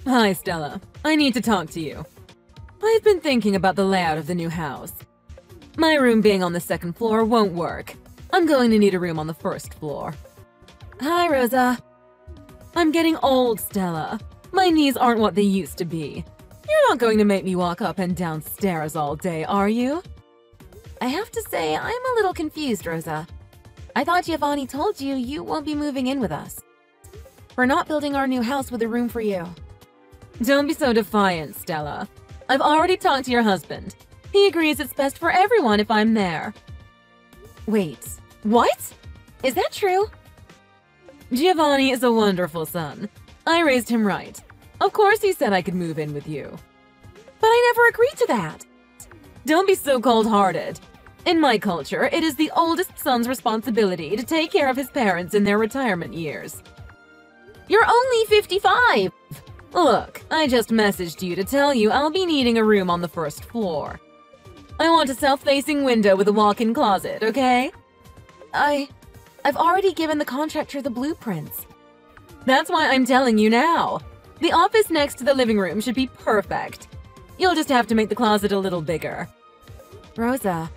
Hi, Stella. I need to talk to you. I've been thinking about the layout of the new house. My room being on the second floor won't work. I'm going to need a room on the first floor. Hi, Rosa. I'm getting old, Stella. My knees aren't what they used to be. You're not going to make me walk up and down stairs all day, are you? I have to say, I'm a little confused, Rosa. I thought Giovanni told you you won't be moving in with us. We're not building our new house with a room for you. Don't be so defiant, Stella. I've already talked to your husband. He agrees it's best for everyone if I'm there. Wait, what? Is that true? Giovanni is a wonderful son. I raised him right. Of course he said I could move in with you. But I never agreed to that. Don't be so cold-hearted. In my culture, it is the oldest son's responsibility to take care of his parents in their retirement years. You're only 55! Look, I just messaged you to tell you I'll be needing a room on the first floor. I want a south-facing window with a walk-in closet, okay? I've already given the contractor the blueprints. That's why I'm telling you now. The office next to the living room should be perfect. You'll just have to make the closet a little bigger. Rosa,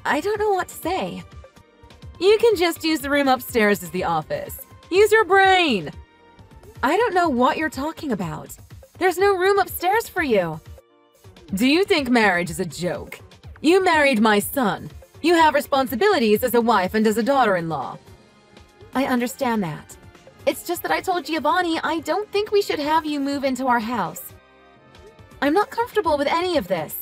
I don't know what to say. You can just use the room upstairs as the office. Use your brain! I don't know what you're talking about. There's no room upstairs for you. Do you think marriage is a joke? You married my son. You have responsibilities as a wife and as a daughter-in-law. I understand that. It's just that I told Giovanni I don't think we should have you move into our house. I'm not comfortable with any of this.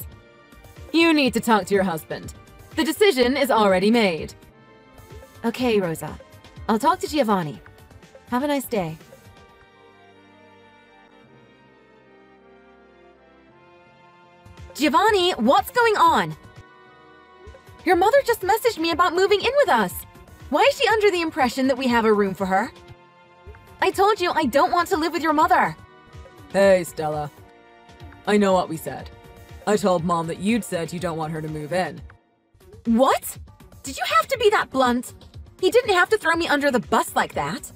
You need to talk to your husband. The decision is already made. Okay, Rosa. I'll talk to Giovanni. Have a nice day. Giovanni, what's going on? Your mother just messaged me about moving in with us. Why is she under the impression that we have a room for her? I told you I don't want to live with your mother. Hey, Stella. I know what we said. I told Mom that you'd said you don't want her to move in. What? Did you have to be that blunt? You didn't have to throw me under the bus like that.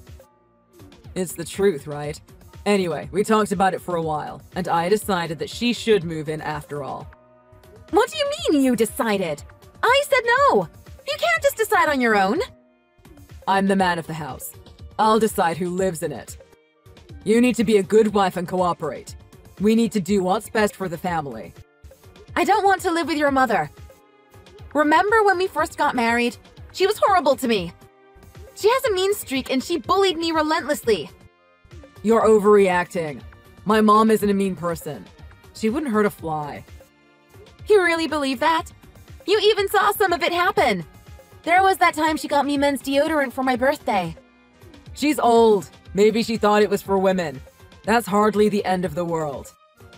It's the truth, right? Anyway, we talked about it for a while, and I decided that she should move in after all. What do you mean you decided? I said no. You can't just decide on your own. I'm the man of the house. I'll decide who lives in it. You need to be a good wife and cooperate. We need to do what's best for the family. I don't want to live with your mother. Remember when we first got married? She was horrible to me. She has a mean streak and she bullied me relentlessly. You're overreacting. My mom isn't a mean person. She wouldn't hurt a fly. You really believe that? You even saw some of it happen. There was that time she got me men's deodorant for my birthday. She's old. Maybe she thought it was for women. That's hardly the end of the world.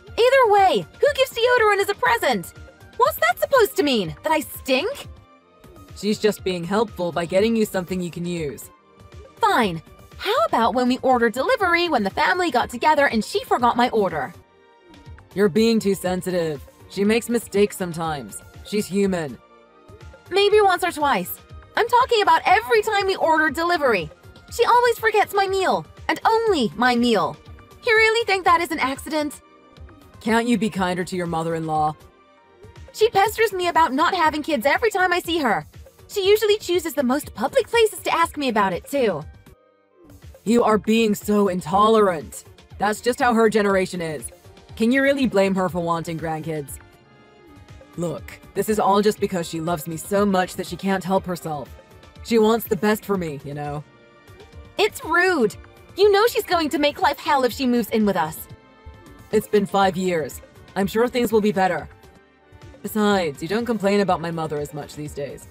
Either way, who gives deodorant as a present? What's that supposed to mean? That I stink? She's just being helpful by getting you something you can use. Fine. How about when we ordered delivery when the family got together and she forgot my order? You're being too sensitive. She makes mistakes sometimes. She's human. Maybe once or twice. I'm talking about every time we ordered delivery. She always forgets my meal, and only my meal. You really think that is an accident? Can't you be kinder to your mother-in-law? She pesters me about not having kids every time I see her. She usually chooses the most public places to ask me about it, too. You are being so intolerant. That's just how her generation is. Can you really blame her for wanting grandkids? Look, this is all just because she loves me so much that she can't help herself. She wants the best for me, you know? It's rude. You know she's going to make life hell if she moves in with us. It's been 5 years. I'm sure things will be better. Besides, you don't complain about my mother as much these days.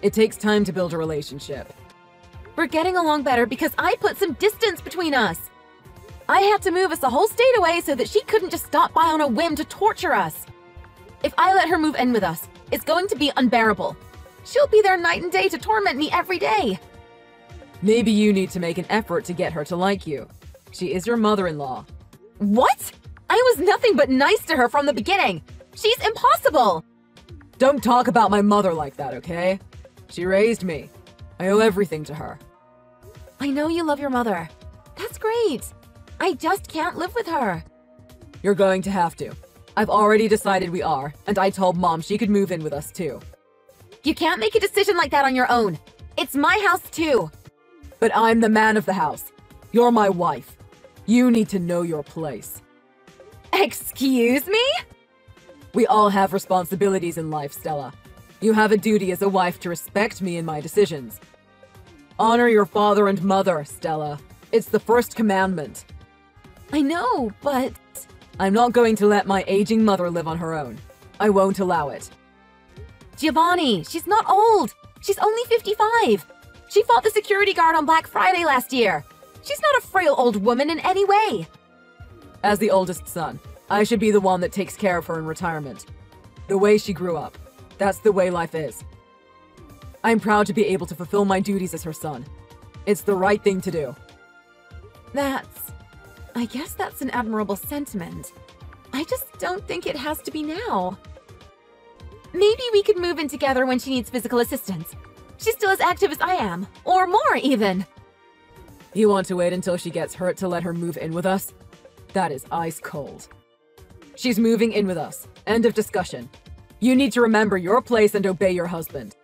It takes time to build a relationship. We're getting along better because I put some distance between us. I had to move us a whole state away so that she couldn't just stop by on a whim to torture us. If I let her move in with us, it's going to be unbearable. She'll be there night and day to torment me every day. Maybe you need to make an effort to get her to like you. She is your mother-in-law. What? I was nothing but nice to her from the beginning. She's impossible. Don't talk about my mother like that, okay? She raised me. I owe everything to her. I know you love your mother. That's great. I just can't live with her. You're going to have to. I've already decided we are, and I told Mom she could move in with us too. You can't make a decision like that on your own. It's my house too. But I'm the man of the house. You're my wife. You need to know your place. Excuse me? We all have responsibilities in life, Stella. You have a duty as a wife to respect me and my decisions. Honor your father and mother, Stella. It's the first commandment. I know, but... I'm not going to let my aging mother live on her own. I won't allow it. Giovanni, she's not old. She's only 55. She fought the security guard on Black Friday last year. She's not a frail old woman in any way. As the oldest son, I should be the one that takes care of her in retirement. The way she grew up. That's the way life is. I'm proud to be able to fulfill my duties as her son. It's the right thing to do. I guess that's an admirable sentiment. I just don't think it has to be now. Maybe we could move in together when she needs physical assistance. She's still as active as I am, or more even. You want to wait until she gets hurt to let her move in with us? That is ice cold. She's moving in with us. End of discussion. You need to remember your place and obey your husband.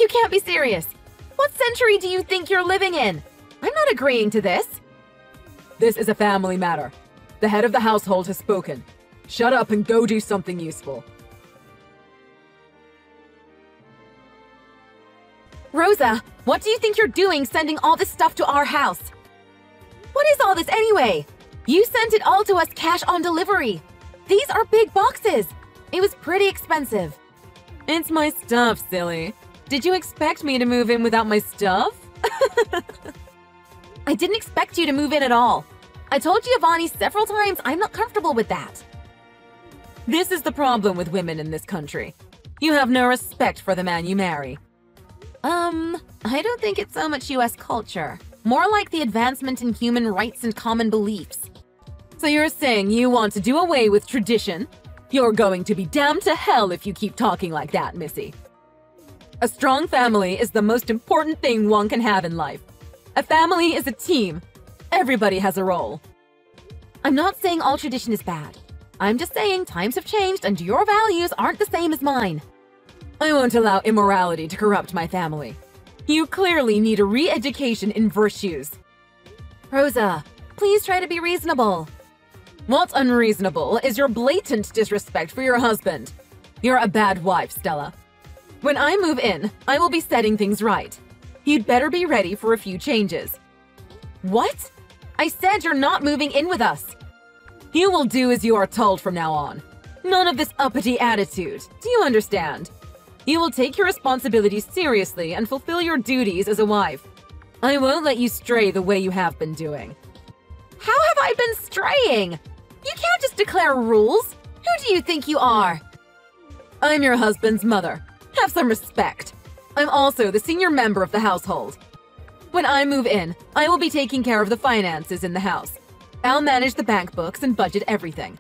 You can't be serious. What century do you think you're living in? I'm not agreeing to this. This is a family matter. The head of the household has spoken. Shut up and go do something useful. Rosa, what do you think you're doing sending all this stuff to our house? What is all this anyway? You sent it all to us cash on delivery. These are big boxes. It was pretty expensive. It's my stuff, silly. Did you expect me to move in without my stuff? I didn't expect you to move in at all. I told Giovanni several times I'm not comfortable with that. This is the problem with women in this country. You have no respect for the man you marry. I don't think it's so much US culture. More like the advancement in human rights and common beliefs. So you're saying you want to do away with tradition? You're going to be damned to hell if you keep talking like that, Missy. A strong family is the most important thing one can have in life. A family is a team. Everybody has a role. I'm not saying all tradition is bad. I'm just saying times have changed and your values aren't the same as mine. I won't allow immorality to corrupt my family. You clearly need a re-education in virtues. Rosa, please try to be reasonable. What's unreasonable is your blatant disrespect for your husband. You're a bad wife, Stella. When I move in, I will be setting things right. You'd better be ready for a few changes. What? I said you're not moving in with us. You will do as you are told from now on. None of this uppity attitude. Do you understand? You will take your responsibilities seriously and fulfill your duties as a wife. I won't let you stray the way you have been doing. How have I been straying? You can't just declare rules. Who do you think you are? I'm your husband's mother. Have some respect. I'm also the senior member of the household. When I move in, I will be taking care of the finances in the house. I'll manage the bank books and budget everything.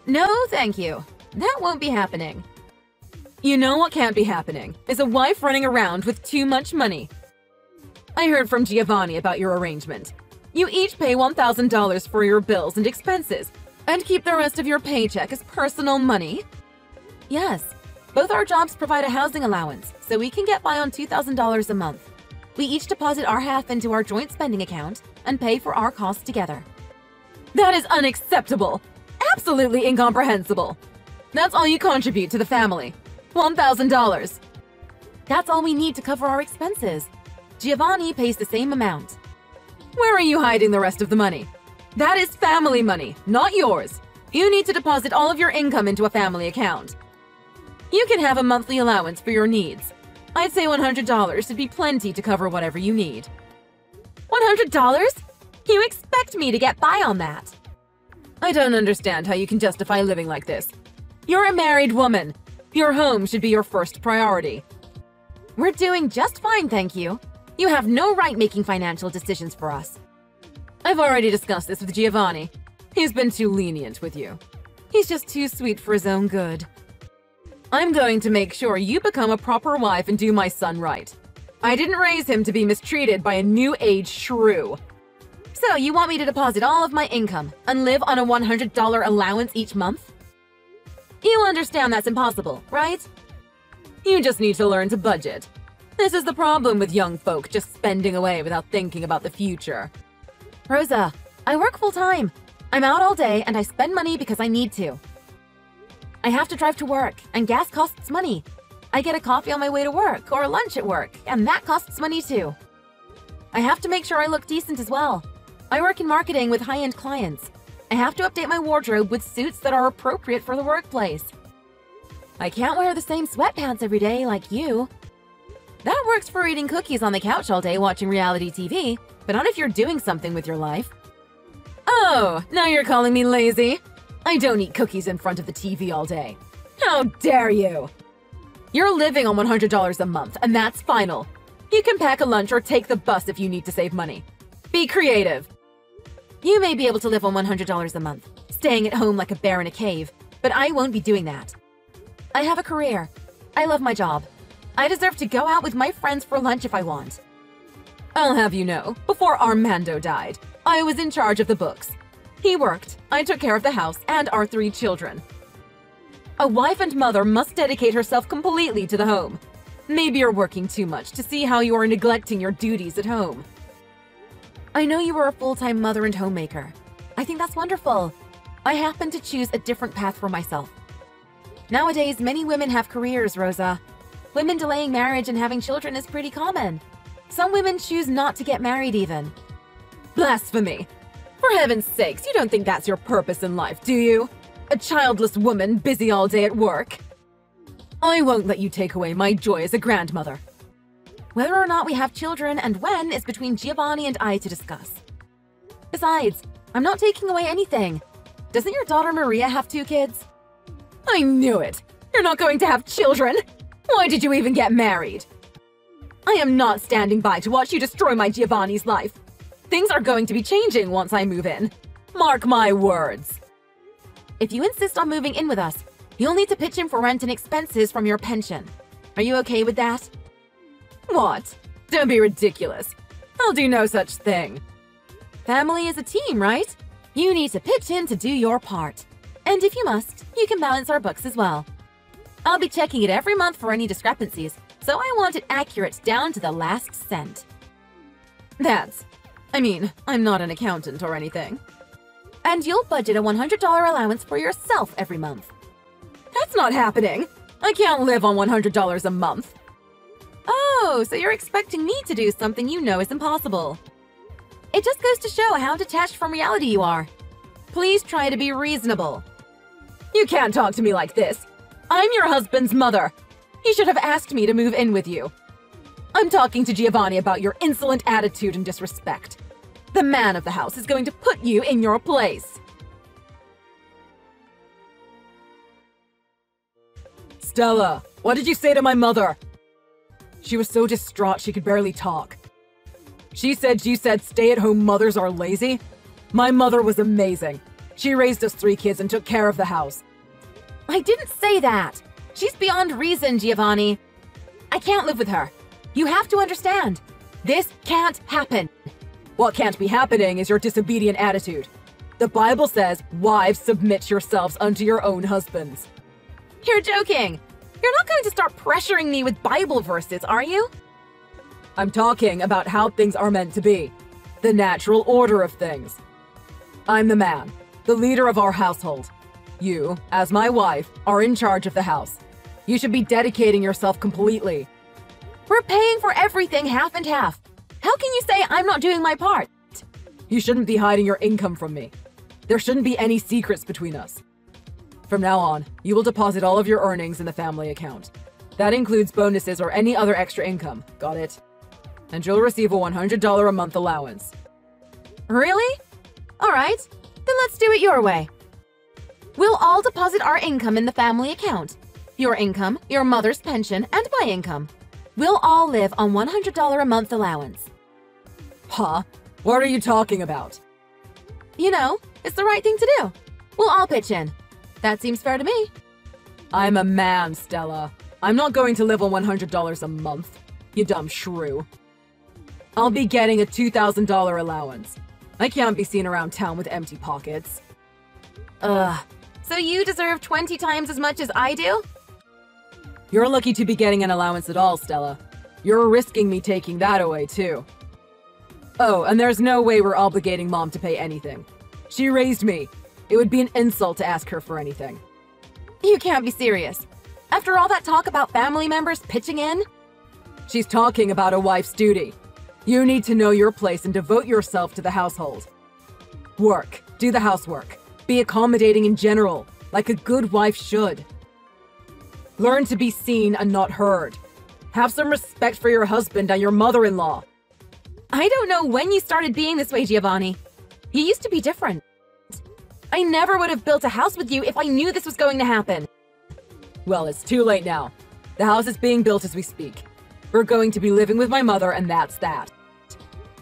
No, thank you. That won't be happening. You know what can't be happening is a wife running around with too much money. I heard from Giovanni about your arrangement. You each pay $1,000 for your bills and expenses, and keep the rest of your paycheck as personal money? Yes. Both our jobs provide a housing allowance, so we can get by on $2,000 a month. We each deposit our half into our joint spending account and pay for our costs together. That is unacceptable! Absolutely incomprehensible! That's all you contribute to the family. $1,000. That's all we need to cover our expenses. Giovanni pays the same amount. Where are you hiding the rest of the money? That is family money, not yours. You need to deposit all of your income into a family account. You can have a monthly allowance for your needs. I'd say $100 should be plenty to cover whatever you need. $100? You expect me to get by on that? I don't understand how you can justify living like this. You're a married woman. Your home should be your first priority. We're doing just fine, thank you. You have no right making financial decisions for us. I've already discussed this with Giovanni. He's been too lenient with you. He's just too sweet for his own good. I'm going to make sure you become a proper wife and do my son right. I didn't raise him to be mistreated by a new age shrew. So you want me to deposit all of my income and live on a $100 allowance each month? You understand that's impossible, right? You just need to learn to budget. This is the problem with young folk just spending away without thinking about the future. Rosa, I work full-time. I'm out all day and I spend money because I need to. I have to drive to work, and gas costs money. I get a coffee on my way to work or lunch at work, and that costs money too. I have to make sure I look decent as well. I work in marketing with high-end clients. I have to update my wardrobe with suits that are appropriate for the workplace. I can't wear the same sweatpants every day like you. That works for eating cookies on the couch all day watching reality TV, but not if you're doing something with your life. Oh, now you're calling me lazy? I don't eat cookies in front of the TV all day. How dare you! You're living on $100 a month, and that's final. You can pack a lunch or take the bus if you need to save money. Be creative. You may be able to live on $100 a month, staying at home like a bear in a cave, but I won't be doing that. I have a career. I love my job. I deserve to go out with my friends for lunch if I want. I'll have you know, before Armando died, I was in charge of the books. He worked, I took care of the house and our 3 children. A wife and mother must dedicate herself completely to the home. Maybe you're working too much to see how you are neglecting your duties at home. I know you are a full-time mother and homemaker. I think that's wonderful. I happen to choose a different path for myself. Nowadays, many women have careers, Rosa. Women delaying marriage and having children is pretty common. Some women choose not to get married even. Blasphemy! For heaven's sakes, you don't think that's your purpose in life, do you? A childless woman busy all day at work? I won't let you take away my joy as a grandmother. Whether or not we have children and when is between Giovanni and I to discuss. Besides, I'm not taking away anything. Doesn't your daughter Maria have 2 kids? I knew it! You're not going to have children! Why did you even get married? I am not standing by to watch you destroy my Giovanni's life. Things are going to be changing once I move in. Mark my words. If you insist on moving in with us, you'll need to pitch in for rent and expenses from your pension. Are you okay with that? What? Don't be ridiculous. I'll do no such thing. Family is a team, right? You need to pitch in to do your part. And if you must, you can balance our books as well. I'll be checking it every month for any discrepancies, so I want it accurate down to the last cent. I'm not an accountant or anything. And you'll budget a $100 allowance for yourself every month. That's not happening. I can't live on $100 a month. Oh, so you're expecting me to do something you know is impossible. It just goes to show how detached from reality you are. Please try to be reasonable. You can't talk to me like this. I'm your husband's mother. He should have asked me to move in with you. I'm talking to Giovanni about your insolent attitude and disrespect. The man of the house is going to put you in your place. Stella, what did you say to my mother? She was so distraught she could barely talk. She said you said stay-at-home mothers are lazy? My mother was amazing. She raised us 3 kids and took care of the house. I didn't say that. She's beyond reason, Giovanni. I can't live with her. You have to understand. This can't happen. What can't be happening is your disobedient attitude. The Bible says, wives, submit yourselves unto your own husbands. You're joking. You're not going to start pressuring me with Bible verses, are you? I'm talking about how things are meant to be. The natural order of things. I'm the man, the leader of our household. You, as my wife, are in charge of the house. You should be dedicating yourself completely. We're paying for everything half and half. How can you say I'm not doing my part? You shouldn't be hiding your income from me. There shouldn't be any secrets between us. From now on, you will deposit all of your earnings in the family account. That includes bonuses or any other extra income. Got it? And you'll receive a $100 a month allowance. Really? All right, then let's do it your way. We'll all deposit our income in the family account. Your income, your mother's pension, and my income. We'll all live on $100 a month allowance. Huh? What are you talking about? You know, it's the right thing to do. We'll all pitch in. That seems fair to me. I'm a man, Stella. I'm not going to live on $100 a month, you dumb shrew. I'll be getting a $2,000 allowance. I can't be seen around town with empty pockets. So you deserve 20 times as much as I do? You're lucky to be getting an allowance at all, Stella. You're risking me taking that away, too. Oh, and there's no way we're obligating Mom to pay anything. She raised me. It would be an insult to ask her for anything. You can't be serious. After all that talk about family members pitching in? She's talking about a wife's duty. You need to know your place and devote yourself to the household. Work. Do the housework. Be accommodating in general, like a good wife should. Learn to be seen and not heard. Have some respect for your husband and your mother-in-law. I don't know when you started being this way, Giovanni. You used to be different. I never would have built a house with you if I knew this was going to happen. Well, it's too late now. The house is being built as we speak. We're going to be living with my mother, and that's that.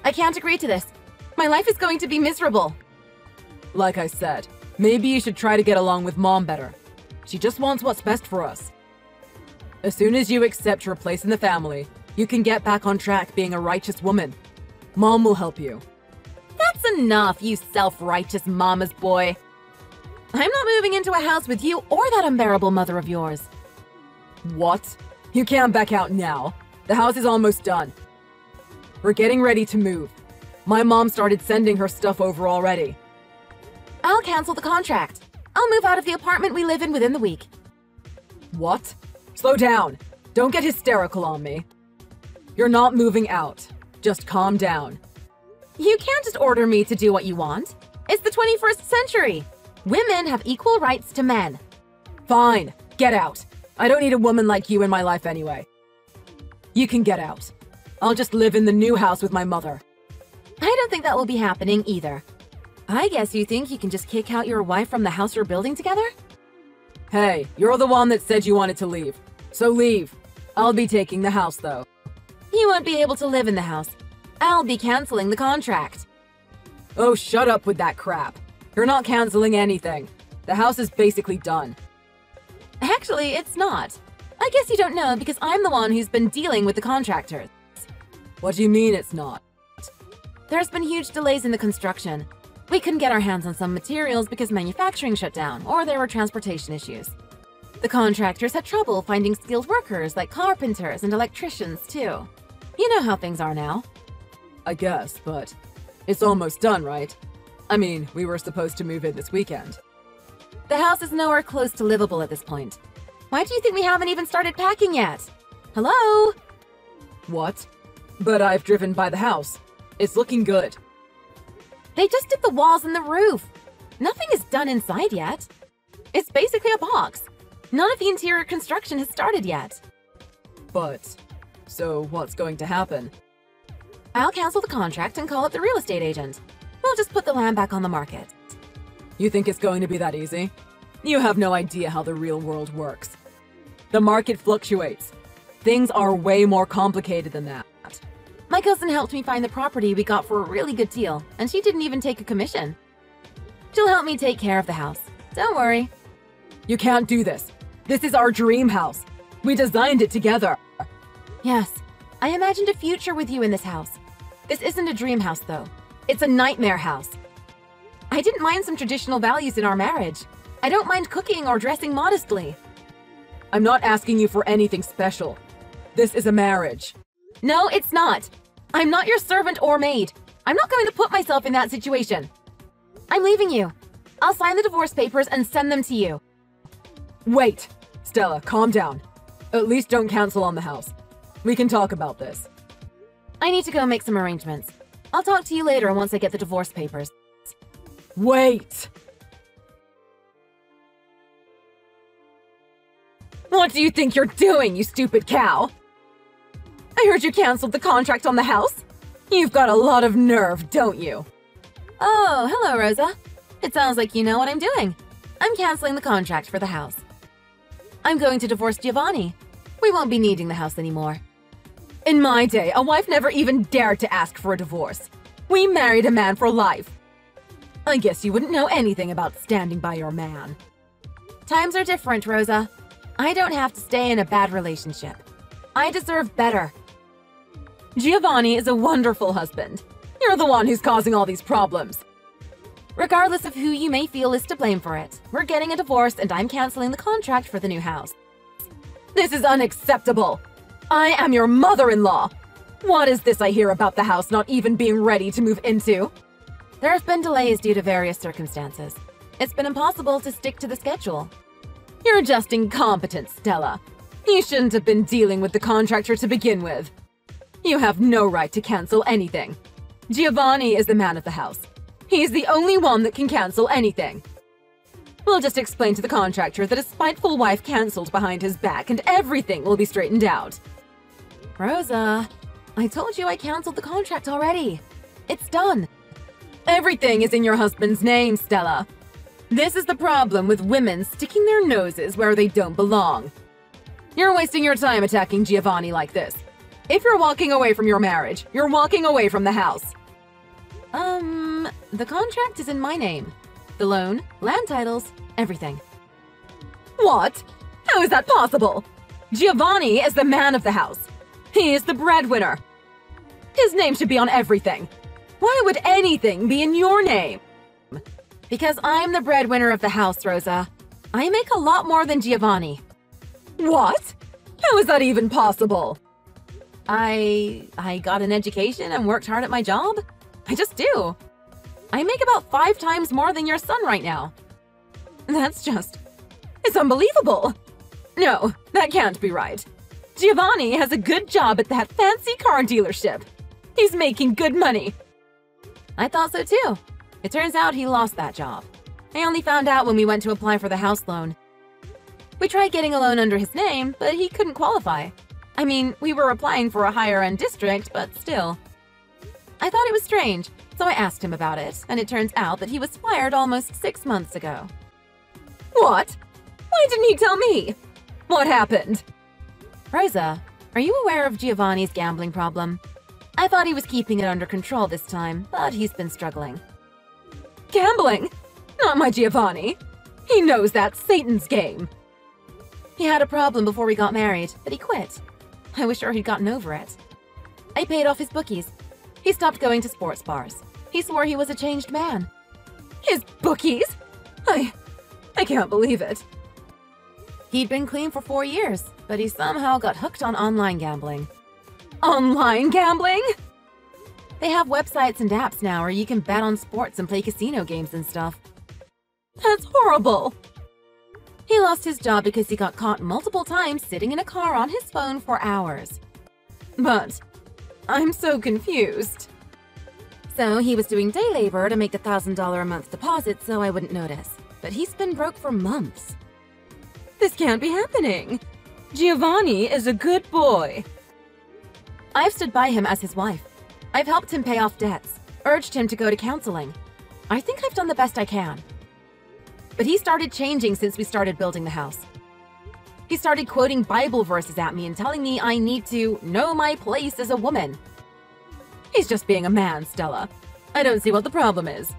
I can't agree to this. My life is going to be miserable. Like I said, maybe you should try to get along with Mom better. She just wants what's best for us. As soon as you accept your place in the family, you can get back on track being a righteous woman. Mom will help you. That's enough, you self-righteous mama's boy. I'm not moving into a house with you or that unbearable mother of yours. What? You can't back out now. The house is almost done. We're getting ready to move. My mom started sending her stuff over already. I'll cancel the contract. I'll move out of the apartment we live in within the week. What? Slow down. Don't get hysterical on me. You're not moving out. Just calm down. You can't just order me to do what you want. It's the 21st century. Women have equal rights to men. Fine. Get out. I don't need a woman like you in my life anyway. You can get out. I'll just live in the new house with my mother. I don't think that will be happening either. I guess you think you can just kick out your wife from the house you're building together? Hey, you're the one that said you wanted to leave. So leave. I'll be taking the house, though. You won't be able to live in the house. I'll be canceling the contract. Oh, shut up with that crap. You're not canceling anything. The house is basically done. Actually, it's not. I guess you don't know because I'm the one who's been dealing with the contractors. What do you mean it's not? There's been huge delays in the construction. We couldn't get our hands on some materials because manufacturing shut down, or there were transportation issues. The contractors had trouble finding skilled workers like carpenters and electricians, too. You know how things are now. I guess, but it's almost done, right? I mean, we were supposed to move in this weekend. The house is nowhere close to livable at this point. Why do you think we haven't even started packing yet? Hello? What? But I've driven by the house. It's looking good. They just did the walls and the roof. Nothing is done inside yet. It's basically a box. None of the interior construction has started yet. But, so what's going to happen? I'll cancel the contract and call up the real estate agent. We'll just put the land back on the market. You think it's going to be that easy? You have no idea how the real world works. The market fluctuates. Things are way more complicated than that. My cousin helped me find the property we got for a really good deal, and she didn't even take a commission. She'll help me take care of the house. Don't worry. You can't do this. This is our dream house. We designed it together. Yes, I imagined a future with you in this house. This isn't a dream house, though. It's a nightmare house. I didn't mind some traditional values in our marriage. I don't mind cooking or dressing modestly. I'm not asking you for anything special. This is a marriage. No, it's not. I'm not your servant or maid. I'm not going to put myself in that situation. I'm leaving you. I'll sign the divorce papers and send them to you. Wait. Stella, calm down. At least don't cancel on the house. We can talk about this. I need to go make some arrangements. I'll talk to you later once I get the divorce papers. Wait! What do you think you're doing, you stupid cow? I heard you canceled the contract on the house. You've got a lot of nerve, don't you? Oh, hello, Rosa. It sounds like you know what I'm doing. I'm canceling the contract for the house. I'm going to divorce Giovanni. We won't be needing the house anymore. In my day, a wife never even dared to ask for a divorce. We married a man for life. I guess you wouldn't know anything about standing by your man. Times are different, Rosa. I don't have to stay in a bad relationship. I deserve better. Giovanni is a wonderful husband. You're the one who's causing all these problems. Regardless of who you may feel is to blame for it, we're getting a divorce and I'm canceling the contract for the new house. This is unacceptable. I am your mother-in-law. What is this I hear about the house not even being ready to move into? There have been delays due to various circumstances. It's been impossible to stick to the schedule. You're just incompetent, Stella. You shouldn't have been dealing with the contractor to begin with. You have no right to cancel anything. Giovanni is the man of the house. He's the only one that can cancel anything. We'll just explain to the contractor that a spiteful wife canceled behind his back and everything will be straightened out. Rosa, I told you I canceled the contract already. It's done. Everything is in your husband's name, Stella. This is the problem with women sticking their noses where they don't belong. You're wasting your time attacking Giovanni like this. If you're walking away from your marriage, you're walking away from the house. The contract is in my name. The loan, land titles, everything. What? How is that possible? Giovanni is the man of the house. He is the breadwinner. His name should be on everything. Why would anything be in your name? Because I'm the breadwinner of the house, Rosa. I make a lot more than Giovanni. What? How is that even possible? I got an education and worked hard at my job. I just do. I make about 5 times more than your son right now. It's unbelievable. No, that can't be right. Giovanni has a good job at that fancy car dealership. He's making good money. I thought so too. It turns out he lost that job. I only found out when we went to apply for the house loan. We tried getting a loan under his name, but he couldn't qualify. I mean, we were applying for a higher-end district, but still. I thought it was strange, so I asked him about it, and it turns out that he was fired almost 6 months ago. What? Why didn't he tell me? What happened? Rosa, are you aware of Giovanni's gambling problem? I thought he was keeping it under control this time, but he's been struggling. Gambling? Not my Giovanni. He knows that's Satan's game. He had a problem before we got married, but he quit. I was sure he'd gotten over it. I paid off his bookies. He stopped going to sports bars. He swore he was a changed man. His bookies? I can't believe it. He'd been clean for 4 years, but he somehow got hooked on online gambling. Online gambling? They have websites and apps now where you can bet on sports and play casino games and stuff. That's horrible. He lost his job because he got caught multiple times sitting in a car on his phone for hours. But I'm so confused. So he was doing day labor to make the $1,000 a month deposit so I wouldn't notice. But he's been broke for months. This can't be happening. Giovanni is a good boy. I've stood by him as his wife. I've helped him pay off debts, urged him to go to counseling. I think I've done the best I can. But he started changing since we started building the house. He started quoting Bible verses at me and telling me I need to know my place as a woman. He's just being a man, Stella. I don't see what the problem is.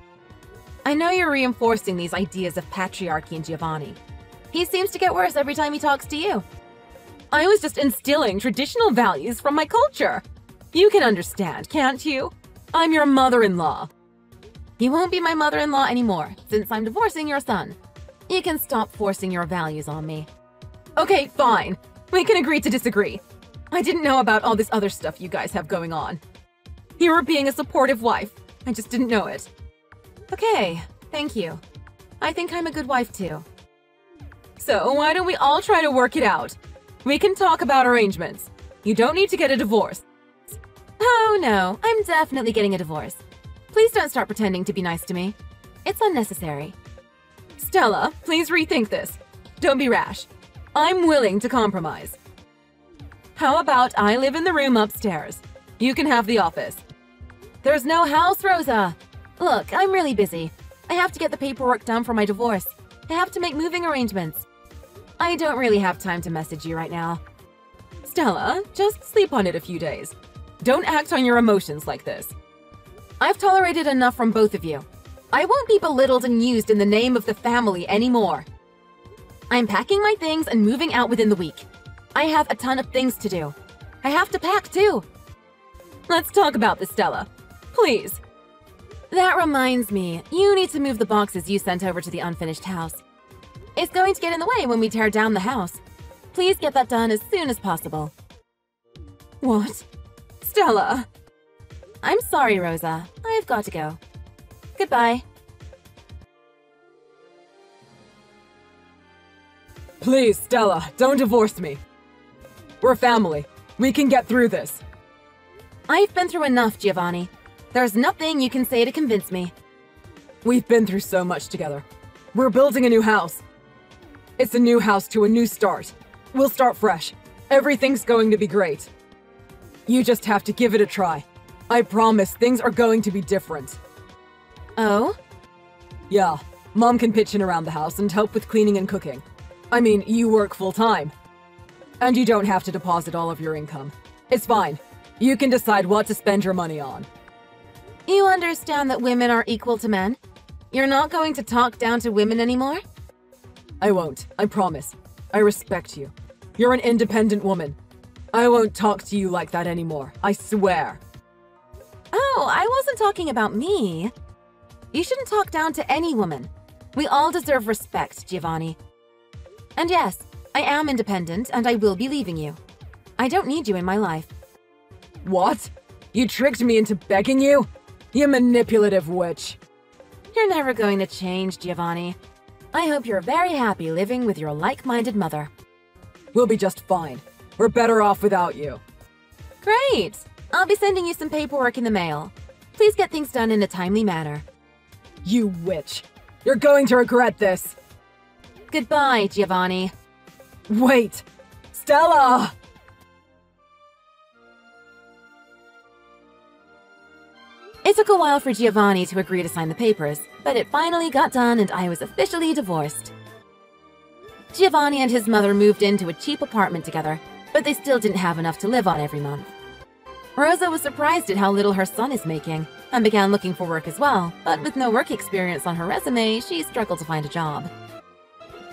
I know you're reinforcing these ideas of patriarchy in Giovanni. He seems to get worse every time he talks to you. I was just instilling traditional values from my culture. You can understand, can't you? I'm your mother-in-law. You won't be my mother-in-law anymore, since I'm divorcing your son. You can stop forcing your values on me. Okay, fine. We can agree to disagree. I didn't know about all this other stuff you guys have going on. You were being a supportive wife. I just didn't know it. Okay, thank you. I think I'm a good wife too. So why don't we all try to work it out? We can talk about arrangements. You don't need to get a divorce. Oh no, I'm definitely getting a divorce. Please don't start pretending to be nice to me. It's unnecessary. Stella, please rethink this. Don't be rash. I'm willing to compromise. How about I live in the room upstairs? You can have the office. There's no house, Rosa. Look, I'm really busy. I have to get the paperwork done for my divorce. I have to make moving arrangements. I don't really have time to message you right now. Stella, just sleep on it a few days. Don't act on your emotions like this. I've tolerated enough from both of you. I won't be belittled and used in the name of the family anymore. I'm packing my things and moving out within the week. I have a ton of things to do. I have to pack too. Let's talk about this, Stella. Please. That reminds me, you need to move the boxes you sent over to the unfinished house. It's going to get in the way when we tear down the house. Please get that done as soon as possible. What? Stella! I'm sorry, Rosa. I've got to go. Goodbye. Please, Stella, don't divorce me. We're family. We can get through this. I've been through enough, Giovanni. There's nothing you can say to convince me. We've been through so much together. We're building a new house. It's a new house to a new start. We'll start fresh. Everything's going to be great. You just have to give it a try. I promise things are going to be different. Oh? Yeah, Mom can pitch in around the house and help with cleaning and cooking. I mean, you work full-time. And you don't have to deposit all of your income. It's fine. You can decide what to spend your money on. You understand that women are equal to men? You're not going to talk down to women anymore? I won't. I promise. I respect you. You're an independent woman. I won't talk to you like that anymore. I swear. Oh, I wasn't talking about me. You shouldn't talk down to any woman. We all deserve respect, Giovanni. And yes, I am independent and I will be leaving you. I don't need you in my life. What? You tricked me into begging you? You manipulative witch. You're never going to change, Giovanni. I hope you're very happy living with your like-minded mother. We'll be just fine. We're better off without you. Great! I'll be sending you some paperwork in the mail. Please get things done in a timely manner. You witch. You're going to regret this. Goodbye, Giovanni. Wait! Stella! It took a while for Giovanni to agree to sign the papers, but it finally got done and I was officially divorced. Giovanni and his mother moved into a cheap apartment together, but they still didn't have enough to live on every month. Rosa was surprised at how little her son is making, and began looking for work as well, but with no work experience on her resume, she struggled to find a job.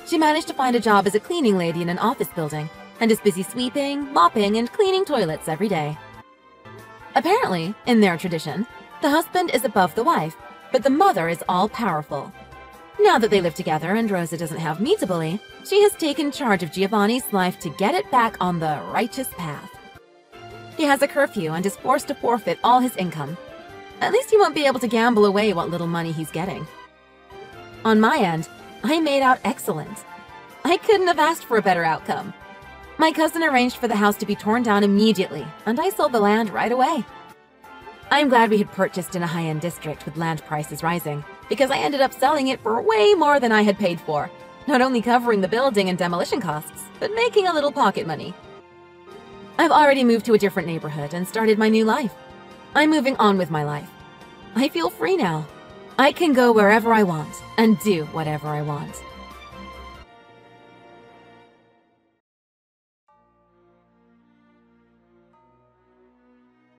She managed to find a job as a cleaning lady in an office building, and is busy sweeping, mopping, and cleaning toilets every day. Apparently, in their tradition, the husband is above the wife, but the mother is all-powerful. Now that they live together and Rosa doesn't have me to bully, she has taken charge of Giovanni's life to get it back on the righteous path. He has a curfew and is forced to forfeit all his income. At least he won't be able to gamble away what little money he's getting. On my end, I made out excellent. I couldn't have asked for a better outcome. My cousin arranged for the house to be torn down immediately, and I sold the land right away. I'm glad we had purchased in a high-end district with land prices rising, because I ended up selling it for way more than I had paid for, not only covering the building and demolition costs, but making a little pocket money. I've already moved to a different neighborhood and started my new life. I'm moving on with my life. I feel free now. I can go wherever I want and do whatever I want.